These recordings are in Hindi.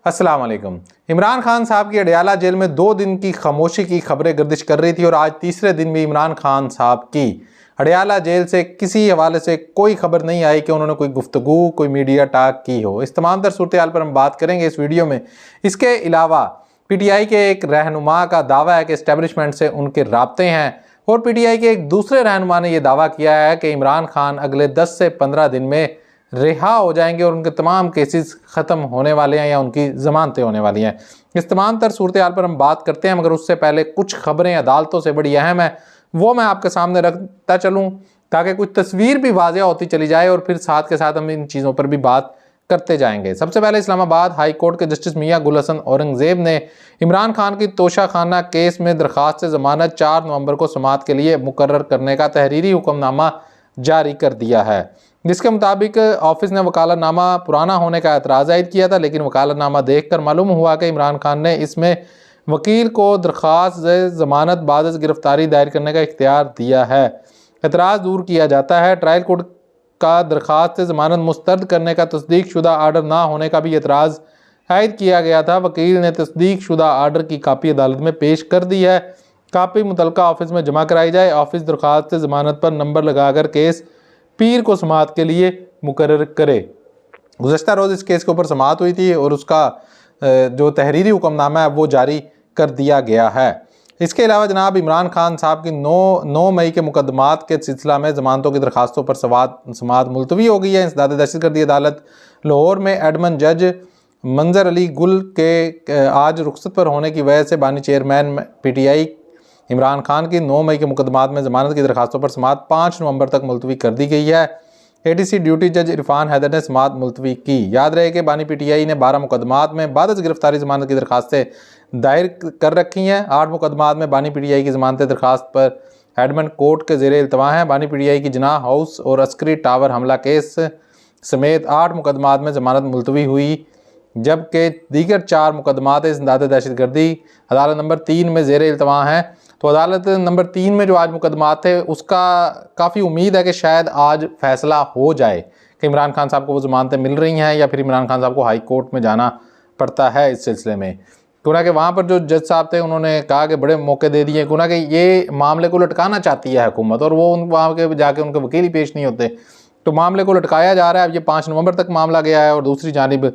अस्सलाम वालेकुम। इमरान खान साहब की अडयाला जेल में 2 दिन की खामोशी की खबरें गर्दिश कर रही थी और आज तीसरे दिन भी इमरान खान साहब की अडयाला जेल से किसी हवाले से कोई खबर नहीं आई कि उन्होंने कोई गुफ्तगू, कोई मीडिया टॉक की हो। इस तमाम तर सूरत हाल पर हम बात करेंगे इस वीडियो में। इसके अलावा पीटीआई के एक रहनुमा का दावा है कि एस्टेब्लिशमेंट से उनके राब्ते हैं और पीटीआई के एक दूसरे रहनुमा ने यह दावा किया है कि इमरान खान अगले 10 से 15 दिन में रिहा हो जाएंगे और उनके तमाम केसेस ख़त्म होने वाले हैं या उनकी ज़मानतें होने वाली हैं। इस तमाम तर सूरत हाल पर हम बात करते हैं, मगर उससे पहले कुछ खबरें अदालतों से बड़ी अहम है वो मैं आपके सामने रखता चलूँ ताकि कुछ तस्वीर भी वाज़ेह होती चली जाए और फिर साथ के साथ हम इन चीज़ों पर भी बात करते जाएंगे। सबसे पहले इस्लामाबाद हाई कोर्ट के जस्टिस मियां गुल हसन औरंगजेब ने इमरान खान की तोशाखाना केस में दरखास्त ज़मानत 4 नवंबर को समाअत के लिए मुकर्रर करने का तहरीरी हुक्मनामा जारी कर दिया है, जिसके मुताबिक ऑफिस ने वकालतनामा पुराना होने का एतराज़ आयद किया था, लेकिन वकालतनामा देखकर मालूम हुआ कि इमरान खान ने इसमें वकील को दरख्वास्त ज़मानत बाद गिरफ्तारी दायर करने का इख्तियार दिया है। एतराज़ दूर किया जाता है। ट्रायल कोर्ट का दरख्वास्त ज़मानत मुस्तरद करने का तस्दीक शुदा आर्डर ना होने का भी एतराज़ आयद किया गया था। वकील ने तस्दीक शुदा आर्डर की कापी अदालत में पेश कर दी है। कापी मुतलका ऑफिस में जमा कराई जाए। ऑफिस दरख्वास्त ज़मानत पर नंबर लगाकर केस पीर को समाअत के लिए मुकर्रर करे। गुज़श्ता रोज़ इस केस के ऊपर समाअत हुई थी और उसका जो तहरीरी हुक्मनामा है वो जारी कर दिया गया है। इसके अलावा जनाब इमरान खान साहब की 9 मई के मुकदमात के सिलसिला में ज़मानतों की दरखास्तों पर समाअत मुलतवी हो गई है। इंसदाद दहशतगर्दी अदालत लाहौर में एडमन जज मंजर अली गुल के आज रुखसत पर होने की वजह से बानी चेयरमैन पीटीआई इमरान खान की 9 मई के मुकदमात में ज़मानत की दरखास्तों पर समाअत 5 नवंबर तक मुलतवी कर दी गई है। एडीसी ड्यूटी जज इरफान हैदर ने समाअत मुलतवी की। याद रहे कि बानी पीटीआई ने 12 मुकदमात में बाद गिरफ्तारी ज़मानत की दरखास्तें दायर कर रखी हैं। 8 मुकदमात में बानी पीटीआई की ज़मानत दरखास्त पर एडमंड कोर्ट के ज़ेरे इल्तवा हैं। बानी पीटीआई की जनाह हाउस और अस्करी टावर हमला केस समेत 8 मुकदमात में ज़मानत मुलतवी हुई, जबकि दीगर 4 मुकदमात इंसदाद दहशतगर्दी अदालत नंबर 3 में ज़ेरे इल्तवा हैं। तो अदालत नंबर 3 में जो आज मुकदमात थे उसका काफ़ी उम्मीद है कि शायद आज फैसला हो जाए कि इमरान खान साहब को वो ज़मानतें मिल रही हैं या फिर इमरान खान साहब को हाई कोर्ट में जाना पड़ता है इस सिलसिले में। क्योंकि कि वहाँ पर जो जज साहब थे उन्होंने कहा कि बड़े मौके दे दिए, क्योंकि ये मामले को लटकाना चाहती है हुकूमत और वो वहाँ के जाके उनके वकील ही पेश नहीं होते, तो मामले को लटकाया जा रहा है। अब ये 5 नवंबर तक मामला गया है और दूसरी जानिब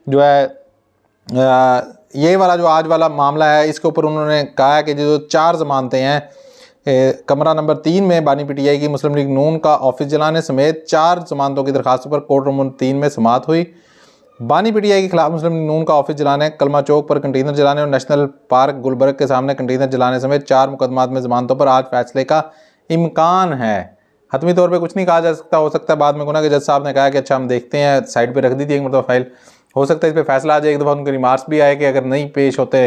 जो है ये वाला जो आज वाला मामला है इसके ऊपर उन्होंने कहा है कि जो 4 ज़मानतें हैं कमरा नंबर 3 में बानी पीटीआई की मुस्लिम लीग नून का ऑफिस जलाने समेत 4 ज़मानतों की दरखास्तों पर कोर्ट रूम 3 में समाअत हुई। बानी पीटीआई के खिलाफ मुस्लिम लीग नून का ऑफिस जलाने, कलमा चौक पर कंटेनर जलाने और नेशनल पार्क गुलबर्ग के सामने कंटेनर जलाने समेत 4 मुकदमात में ज़मानतों पर आज फैसले का इम्कान है। हतमी तौर पर कुछ नहीं कहा जा सकता, हो सकता है बाद में गुना के जज साहब ने कहा कि अच्छा हम देखते हैं, साइड पर रख दी थी एक मतलब फाइल, हो सकता है इस पर फैसला आ जाए। एक दफ़ा उनके रिमार्क्स भी आए कि अगर नहीं पेश होते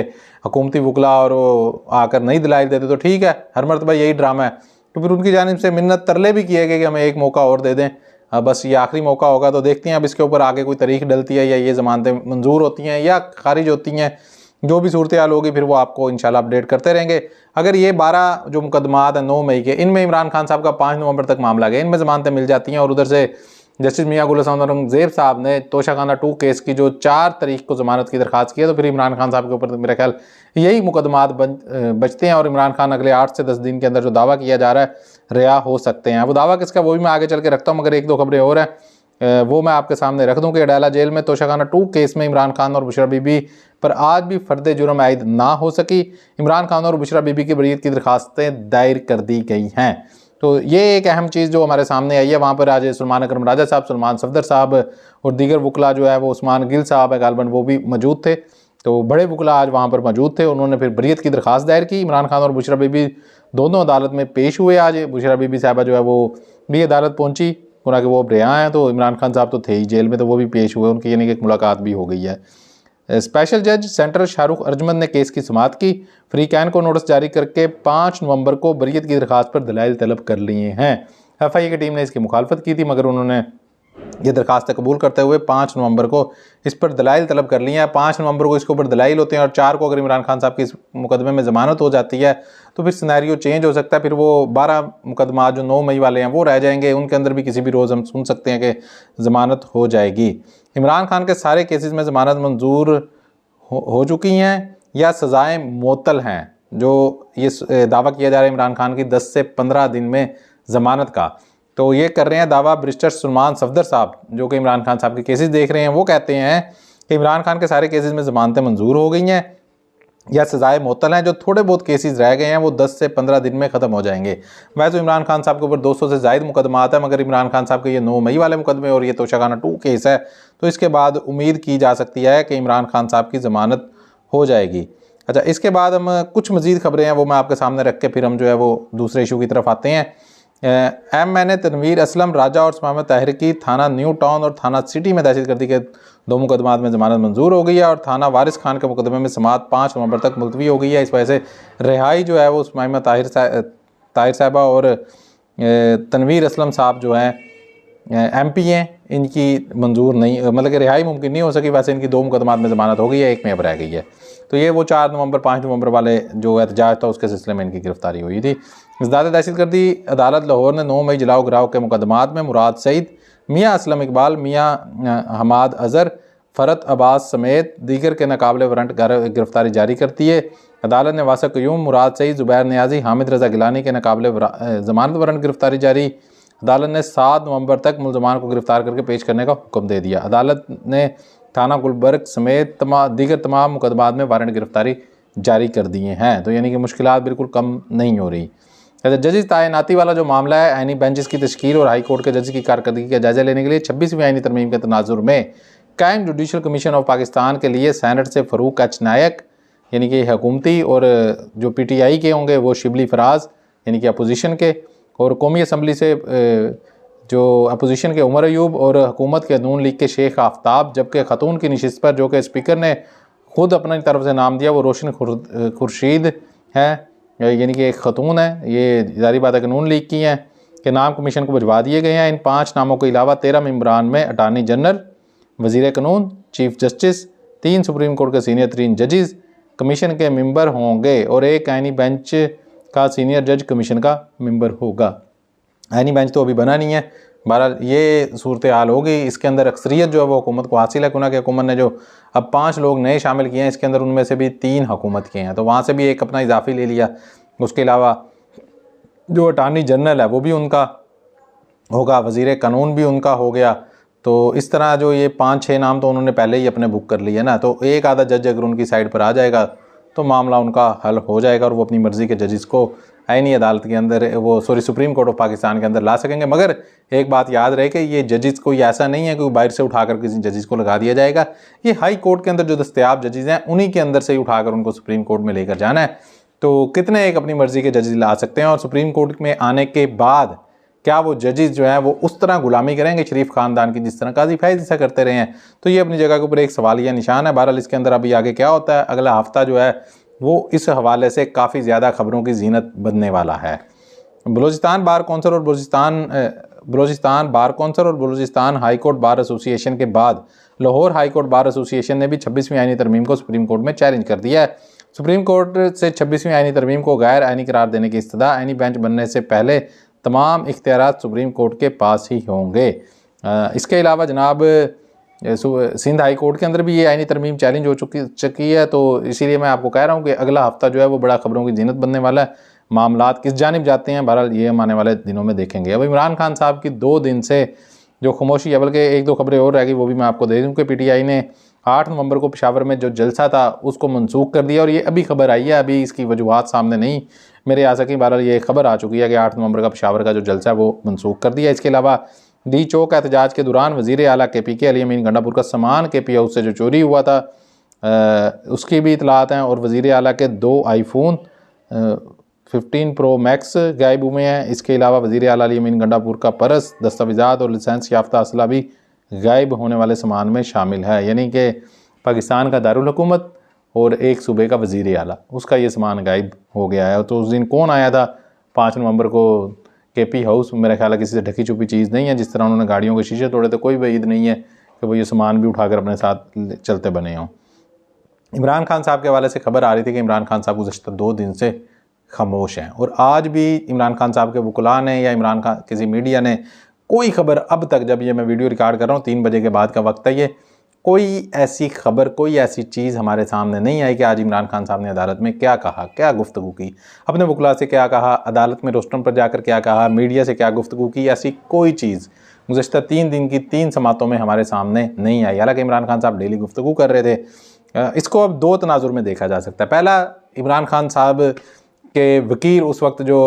हुकूमती वकला और वो आकर नहीं दलाइल देते तो ठीक है, हर मरतबा यही ड्रामा है। तो फिर उनकी जानिब से मिन्नत तरले भी किए गए कि हमें एक मौका और दे दें, बस ये आखिरी मौका होगा। तो देखते हैं अब इसके ऊपर आगे कोई तारीख डलती है या ये ज़मानतें मंजूर होती हैं या खारिज होती हैं। जो भी सूरत हाल होगी फिर वो आपको इंशाल्लाह अपडेट करते रहेंगे। अगर ये 12 जो मुकदमात हैं 9 मई के, इनमें इमरान खान साहब का 5 नवंबर तक मामला गया, इनमें ज़मानतें मिल जाती हैं और उधर से जस्टिस मियां गुल हसन औरंगजेब साहब ने तोशाखाना 2 केस की जो 4 तारीख को ज़मानत की दरखास्त की है, तो फिर इमरान खान साहब के ऊपर तो मेरा ख्याल यही मुकदमात बचते हैं और इमरान खान अगले 8 से 10 दिन के अंदर जो दावा किया जा रहा है रिहा हो सकते हैं। वो दावा किसका वो भी मैं आगे चल के रखता हूँ, मगर 1-2 खबरें और हैं वो मैं आपके सामने रख दूं कि अडयाला जेल में तोशाखाना 2 केस में इमरान खान और बुशरा बीबी पर आज भी फर्द जुर्म आयद ना हो सकी। इमरान खान और बुशरा बीबी की बरीयत की दरखास्तें दायर कर दी गई हैं। तो ये एक अहम चीज़ जो हमारे सामने आई है। वहाँ पर आज सलमान अकरम राजा साहब, सलमान सफदर साहब और दीगर वकला जो है वो उस्मान गिल साहब है गालबन, वो भी मौजूद थे। तो बड़े वकला आज वहाँ पर मौजूद थे। उन्होंने फिर बरीयत की दरखास्त दायर की। इमरान खान और बुशरा बीबी दोनों अदालत में पेश हुए। आज बुशरा बीबी साहबा जो है वो भी अदालत पहुँची, कि वो अब रिहा हैं। तो इमरान खान साहब तो थे ही जेल में, तो वो भी पेश हुए, उनकी यानी कि एक मुलाकात भी हो गई है। स्पेशल जज सेंट्रल शाहरुख अर्जमंद ने केस की समाअत की। फ्री कैन को नोटिस जारी करके 5 नवंबर को बरीयत की दरखास्त पर दलाइल तलब कर लिए हैं। एफआईए की टीम ने इसकी मुखालफत की थी, मगर उन्होंने ये दरखास्त कबूल करते हुए 5 नवंबर को इस पर दलाइल तलब कर लिए हैं। 5 नवंबर को इसके ऊपर दलाइल होते हैं और 4 को अगर इमरान खान साहब की इस मुकदमे में ज़मानत हो जाती है तो फिर सिनेरियो चेंज हो सकता है। फिर वो 12 मुकदमा जो 9 मई वाले हैं वो रह जाएंगे, उनके अंदर भी किसी भी रोज़ हम सुन सकते हैं कि ज़मानत हो जाएगी। इमरान खान के सारे केसेस में ज़मानत मंजूर हो चुकी हैं या सज़ाएं मुअत्तल हैं। जो ये दावा किया जा रहा है इमरान खान की 10 से 15 दिन में ज़मानत का, तो ये कर रहे हैं दावा बैरिस्टर सलमान सफदर साहब, जो कि इमरान खान साहब के केसेस देख रहे हैं। वो कहते हैं कि इमरान खान के सारे केसेस में ज़मानतें मंजूर हो गई हैं या सजाए मुअत्तल हैं। जो थोड़े बहुत केसेस रह गए हैं वो 10 से 15 दिन में ख़त्म हो जाएंगे। वैसे तो इमरान खान साहब के ऊपर 200 से ज़ायद मुकदमात है, मगर इमरान खान साहब के ये 9 मई वाले मुकदमे और ये तोशाखाना 2 केस है, तो इसके बाद उम्मीद की जा सकती है कि इमरान खान साहब की ज़मानत हो जाएगी। अच्छा, इसके बाद हम कुछ मज़ीद खबरें हैं वो मैं आपके सामने रख के फिर हम जो है वो दूसरे इशू की तरफ आते हैं। MNA तनवीर असलम राजा और उस्मामा ताहिर की थाना न्यू टाउन और थाना सिटी में दहशतगर्दी के 2 मुकदमात में ज़मानत मंजूर हो गई है और थाना वारिस खान के मुकदमे में समाअत 5 नवंबर तक मुलतवी हो गई है। इस वजह से रिहाई जो है वो उस्मामा ताहिर साहिबा और तनवीर असलम साहब जो हैं MP हैं, इनकी मंजूर नहीं, मतलब कि रिहाई मुमकिन नहीं हो सकी। वैसे इनकी 2 मुकदमात में ज़मानत हो गई है, 1 में अब रह गई है। तो ये वो 4 नवंबर 5 नवंबर वाले जो एहतजाज था उसके सिलसिले में इनकी गिरफ्तारी हुई थी। इज़दाद दहशतगर्दी अदालत लाहौर ने 9 मई जलाओ गिराव के मुकदमात में मुराद सईद, मियाँ असलम इकबाल, मियाँ हमाद अज़हर, फ़रत अब्बास समेत दीगर के नाकाबिले वारंट गिरफ्तारी जारी करती है। अदालत ने वासा क़यूम, मुराद सईद, ज़ुबैर नियाज़ी, हामिद रज़ा गिलानी के नाकाबिले ज़मानत वारंट गिरफ्तारी जारी। अदालत ने 7 नवंबर तक मुलज़मान को गिरफ्तार करके पेश करने का हुक्म दे दिया। अदालत ने थाना गुलबर्ग समेत दीगर तमाम मुकदमात में वारंट गिरफ्तारी जारी कर दिए हैं। तो यानी कि मुश्किलात बिल्कुल कम नहीं हो रही। जजेस तैनाती वाला जो मामला है, आइनी बेंचेस की तश्कील और हाई कोर्ट के जज की कारकर्दगी का जायजा लेने के लिए 26वीं आइनी तरमीम के तनाजुर में कायम जुडिशल कमीशन ऑफ पाकिस्तान के लिए सेनेट से फ़रूक एच नायक यानी कि हुकूमती, और जो PTI के होंगे वो शिबली फराज यानी कि अपोजिशन के, और कौमी असम्बली से जो अपोजिशन के उमर अयूब, और हुकूमत के नून लीग के शेख आफ्ताब। जबकि ख़तून की नशिस्त पर जो कि स्पीकर ने ख़ुद अपनी तरफ से नाम दिया वो रोशन खुर्शीद है, यानी कि एक ख़तून है, ये जारी बात है कि नून लीग की हैं, के नाम कमीशन को भिजवा दिए गए हैं। इन 5 नामों के अलावा 13 मेंबरान में अटार्नी जनरल, वज़ीर कानून, चीफ जस्टिस, 3 सुप्रीम कोर्ट के सीनियर 3 जजेस कमीशन के मेंबर होंगे और एक आइनी बेंच का सीनियर जज कमीशन का मेंबर होगा। आइनी बेंच तो अभी बना नहीं है। बहरहाल ये सूरत हाल होगी। इसके अंदर अक्सरियत जो है वो हुकूमत को हासिल है, क्योंकि हुकूमत ने जो अब 5 लोग नए शामिल किए हैं, इसके अंदर उनमें से भी 3 हुकूमत के हैं, तो वहाँ से भी एक अपना इजाफी ले लिया। उसके अलावा जो अटार्नी जनरल है वो भी उनका होगा, वज़ीर कानून भी उनका हो गया। तो इस तरह जो ये 5-6 नाम तो उन्होंने पहले ही अपने बुक कर लिए ना, तो एक आधा जज अगर उनकी साइड पर आ जाएगा तो मामला उनका हल हो जाएगा और वो अपनी मर्ज़ी के जजेस को आईनी अदालत के अंदर सुप्रीम कोर्ट ऑफ पाकिस्तान के अंदर ला सकेंगे। मगर एक बात याद रहे कि ये जजेस कोई ऐसा नहीं है कि बाहर से उठाकर किसी जजेस को लगा दिया जाएगा। ये हाई कोर्ट के अंदर जो दस्तयाब जजेस हैं उन्हीं के अंदर से ही उठाकर उनको सुप्रीम कोर्ट में लेकर जाना है। तो कितने एक अपनी मर्ज़ी के जजेस ला सकते हैं, और सुप्रीम कोर्ट में आने के बाद क्या वो जजेस जो हैं वो उस तरह गुलामी करेंगे शरीफ ख़ानदान की जिस तरह काजी फैज़ ऐसा करते रहे हैं। तो ये अपनी जगह के ऊपर एक सवालिया निशान है। बहरहाल इसके अंदर अभी आगे क्या होता है, अगला हफ्ता जो है वो इस हवाले से काफ़ी ज़्यादा खबरों की जीनत बनने वाला है। बलूचिस्तान बार कौंसिल और बलूचिस्तान बार कौंसिल और Balochistan high court bar association के बाद Lahore high court bar association ने भी 26वीं आइनी तरमीम को सुप्रीम कोर्ट में चैलेंज कर दिया है। सुप्रीम कोर्ट से 26वीं आइनी तरमीम को गैर आइनी करार देने की इस्तदा आइनी बेंच बनने से पहले तमाम इख्तियारात सुप्रीम कोर्ट के पास ही होंगे। इसके अलावा जनाब सिंध हाई कोर्ट के अंदर भी ये आइनी तरमीम चैलेंज हो चुकी है। तो इसीलिए मैं आपको कह रहा हूँ कि अगला हफ्ता जो है वो बड़ा खबरों की जीनत बनने वाला है। मामलात किस जानिब जाते हैं बहरहाल ये हम आने वाले दिनों में देखेंगे। अब इमरान खान साहब की 2 दिन से जो खामोशी है, बल्कि 1-2 खबरें और रह गई वो भी मैं आपको दे दूँ कि PTI ने 8 नवंबर को पेशावर में जो जलसा था उसको मनसूख कर दिया, और ये अभी खबर आई है, अभी इसकी वजूहात सामने नहीं मेरे आ सकी। बहरहाल ये खबर आ चुकी है कि 8 नवंबर का पेशावर का जो जलसा है वो मनसूख कर दिया। इसके अलावा डी चौक एहतजाज के दौरान वज़ीर आला KPK अली अमीन गंडापुर का सामान KP हाउस से जो चोरी हुआ था उसकी भी इतलात हैं, और वज़ीर आला के 2 iPhone 15 Pro Max गायब हुए हैं। इसके अलावा वज़ीर आला अली अमीन गंडापुर का पर्स, दस्तावेज़ात और लाइसेंस याफ्ता असला भी गायब होने वाले सामान में शामिल है। यानी कि पाकिस्तान का दारुल हुकूमत और एक सूबे का वज़ीर आला, उसका ये सामान गायब हो गया है। तो उस दिन कौन आया था 5 नवंबर को KP हाउस? मेरा ख्याल है किसी से ढकी छुपी चीज़ नहीं है। जिस तरह उन्होंने गाड़ियों के शीशे तोड़े थे, कोई वईद नहीं है कि वो ये सामान भी उठाकर अपने साथ चलते बने हों। इमरान खान साहब के हवाले से खबर आ रही थी कि इमरान खान साहब गुज़श्ता 2 दिन से खामोश हैं, और आज भी इमरान खान साहब के वकुला ने या इमरान खान किसी मीडिया ने कोई खबर अब तक, जब ये मैं वीडियो रिकॉर्ड कर रहा हूँ 3 बजे के बाद का वक्त है, ये कोई ऐसी खबर, कोई ऐसी चीज़ हमारे सामने नहीं आई कि आज इमरान खान साहब ने अदालत में क्या कहा, क्या गुफ्तगू की, अपने वकला से क्या कहा, अदालत में रोस्टम पर जाकर क्या कहा, मीडिया से क्या गुफ्तगू की, ऐसी कोई चीज़ गुज़श्ता 3 दिन की 3 समातों में हमारे सामने नहीं आई। हालांकि इमरान खान साहब डेली गुफ्तगू कर रहे थे। इसको अब 2 तनाजुर में देखा जा सकता है। पहला, इमरान खान साहब के वकील उस वक्त जो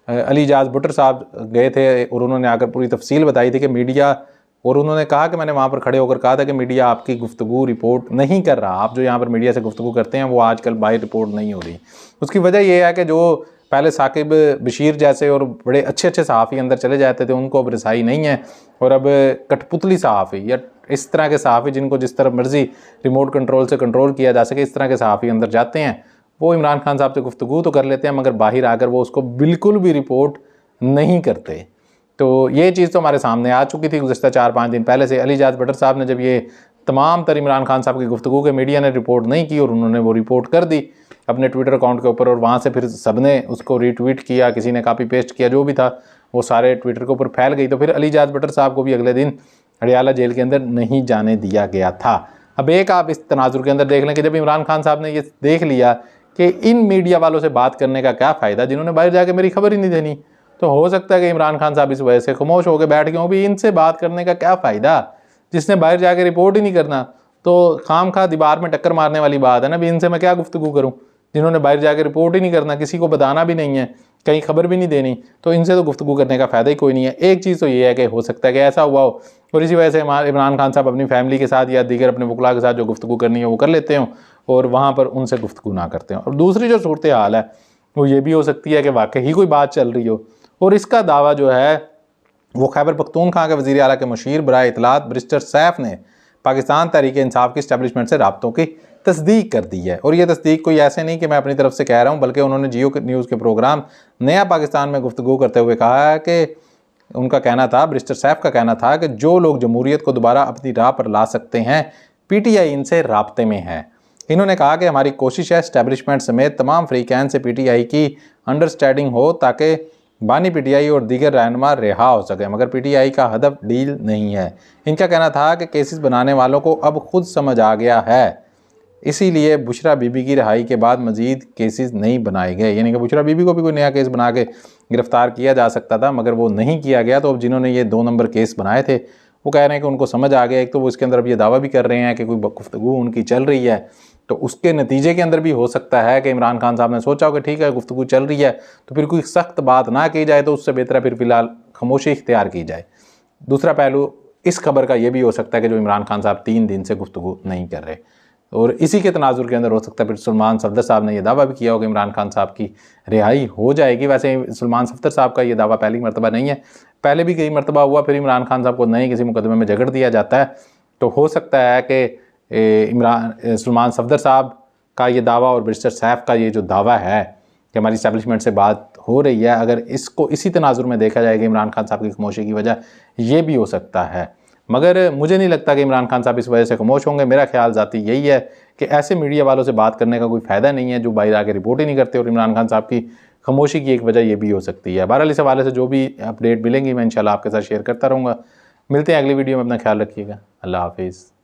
अली इजाज भुट्टर साहब गए थे और उन्होंने आकर पूरी तफसील बताई थी कि मीडिया, और उन्होंने कहा कि मैंने वहाँ पर खड़े होकर कहा था कि मीडिया आपकी गुफ्तगू रिपोर्ट नहीं कर रहा, आप जो यहाँ पर मीडिया से गुफ्तगू करते हैं वो आजकल बाहर रिपोर्ट नहीं हो रही। उसकी वजह यह है कि जो पहले साकिब बशीर जैसे और बड़े अच्छे अच्छे सहाफ़ी अंदर चले जाते थे उनको अब रसाई नहीं है, और अब कठपुतली सहाफ़ी या इस तरह के सहाफ़ी जिनको जिस तरह मर्जी रिमोट कंट्रोल से कंट्रोल किया जा सके, इस तरह के सहाफ़ी अंदर जाते हैं। वो इमरान खान साहब से गुफ्तगू तो कर लेते हैं मगर बाहर आकर वो उसको बिल्कुल भी रिपोर्ट नहीं करते। तो ये चीज़ तो हमारे सामने आ चुकी थी गुज़श्ता 4-5 दिन पहले से। अली इजाज भट्टर साहब ने जब ये तमाम तर इमरान खान साहब की गुफ्तगू के मीडिया ने रिपोर्ट नहीं की और उन्होंने वो रिपोर्ट कर दी अपने ट्विटर अकाउंट के ऊपर, और वहाँ से फिर सब ने उसको रीट्वीट किया, किसी ने कॉपी पेस्ट किया, जो भी था वो सारे ट्विटर के ऊपर फैल गई। तो फिर अली इजाज भट्टर साहब को भी अगले दिन अडियाला जेल के अंदर नहीं जाने दिया गया था। अब एक आप इस तनाजुर के अंदर देख लें कि जब इमरान खान साहब ने ये देख लिया कि इन मीडिया वालों से बात करने का क्या फ़ायदा जिन्होंने बाहर जाके मेरी खबर ही नहीं देनी, तो हो सकता है कि इमरान खान साहब इस वजह से खामोश होकर बैठ गए हों भी इनसे बात करने का क्या फ़ायदा, जिसने बाहर जाके रिपोर्ट ही नहीं करना। तो खाम खा दीवार में टक्कर मारने वाली बात है ना, भी इनसे मैं क्या गुफ्तगू करूँ, जिन्होंने बाहर जाके रिपोर्ट ही नहीं करना, किसी को बताना भी नहीं है, कहीं खबर भी नहीं देनी, तो इनसे तो गुफ्तगू करने का फ़ायदा ही कोई नहीं है। एक चीज़ तो ये है कि हो सकता है कि ऐसा हुआ हो और इसी वजह से इमरान खान साहब अपनी फैमिली के साथ या दीगर अपने वकला के साथ जो गुफ्तगू करनी है वो कर लेते हों और वहाँ पर उनसे गुफ्तगू ना करते हों। और दूसरी जो सूरत हाल है वो ये भी हो सकती है कि वाकई ही कोई बात चल रही हो और इसका दावा जो है वो खैबर पख्तूनख्वा के वज़ीर आला के मुशीर बराए इत्तलात बैरिस्टर सैफ ने पाकिस्तान तहरीक इंसाफ की इस्टेब्लिशमेंट से राब्तों की तस्दीक कर दी है। और ये तस्दीक कोई ऐसे नहीं कि मैं अपनी तरफ से कह रहा हूँ, बल्कि उन्होंने जियो न्यूज़ के प्रोग्राम नया पाकिस्तान में गुफ्तगू करते हुए कहा है कि उनका कहना था, बैरिस्टर सैफ का कहना था कि जो लोग जमहूरियत को दोबारा अपनी राह पर ला सकते हैं, PTI इनसे राब्ते में है। इन्होंने कहा कि हमारी कोशिश है इस्टेब्लिशमेंट समेत तमाम फ्रीकैन से PTI की अंडरस्टैंडिंग हो ताकि बानी PTI और दीगर रहनुमा रिहा हो सके, मगर PTI का हदफ डील नहीं है। इनका कहना था कि केसेस बनाने वालों को अब खुद समझ आ गया है, इसीलिए बुशरा बीबी की रिहाई के बाद मजीद केसेस नहीं बनाए गए। यानी कि बुशरा बीबी को भी कोई नया केस बना के गिरफ्तार किया जा सकता था मगर वो नहीं किया गया। तो अब जिन्होंने ये 2 नंबर केस बनाए थे वो कह रहे हैं कि उनको समझ आ गया। एक तो वो इसके अंदर अब ये दावा भी कर रहे हैं कि कोई गुफ्तगू उनकी चल रही है, तो उसके नतीजे के अंदर भी हो सकता है कि इमरान खान साहब ने सोचा हो कि ठीक है गुफ्तगू चल रही है तो फिर कोई सख्त बात ना की जाए, तो उससे बेहतर है फिर फ़िलहाल खामोशी इख्तियार की जाए। दूसरा पहलू इस खबर का ये भी हो सकता है कि जो इमरान खान साहब 3 दिन से गुफ्तगू नहीं कर रहे, और इसी के तनाजुर के अंदर हो सकता है फिर सलमान सफदर साहब ने यह दावा भी किया हो कि इमरान खान साहब की रिहाई हो जाएगी। वैसे सलमान सफदर साहब का ये दावा पहली मरतबा नहीं है, पहले भी कई मरतबा हुआ, फिर इमरान खान साहब को नए किसी मुकदमे में झगड़ दिया जाता है। तो हो सकता है कि सलमान सफदर साहब का ये दावा और बैरिस्टर सैफ का ये जो दावा है कि हमारी इस्टेब्लिशमेंट से बात हो रही है, अगर इसको इसी तनाजुर में देखा जाएगा इमरान खान साहब की खामोशी की वजह ये भी हो सकता है। मगर मुझे नहीं लगता कि इमरान खान साहब इस वजह से खामोश होंगे। मेरा ख्याल ज़ाती यही है कि ऐसे मीडिया वालों से बात करने का कोई फ़ायदा नहीं है जो बाहर आके रिपोर्ट ही नहीं करते, और इमरान खान साहब की खामोशी की एक वजह ये भी हो सकती है। बहरहाल इस हवाले से जो भी अपडेट मिलेंगी मैं इंशाल्लाह आपके साथ शेयर करता रहूँगा। मिलते हैं अगली वीडियो में, अपना ख्याल रखिएगा। अल्लाह हाफिज़।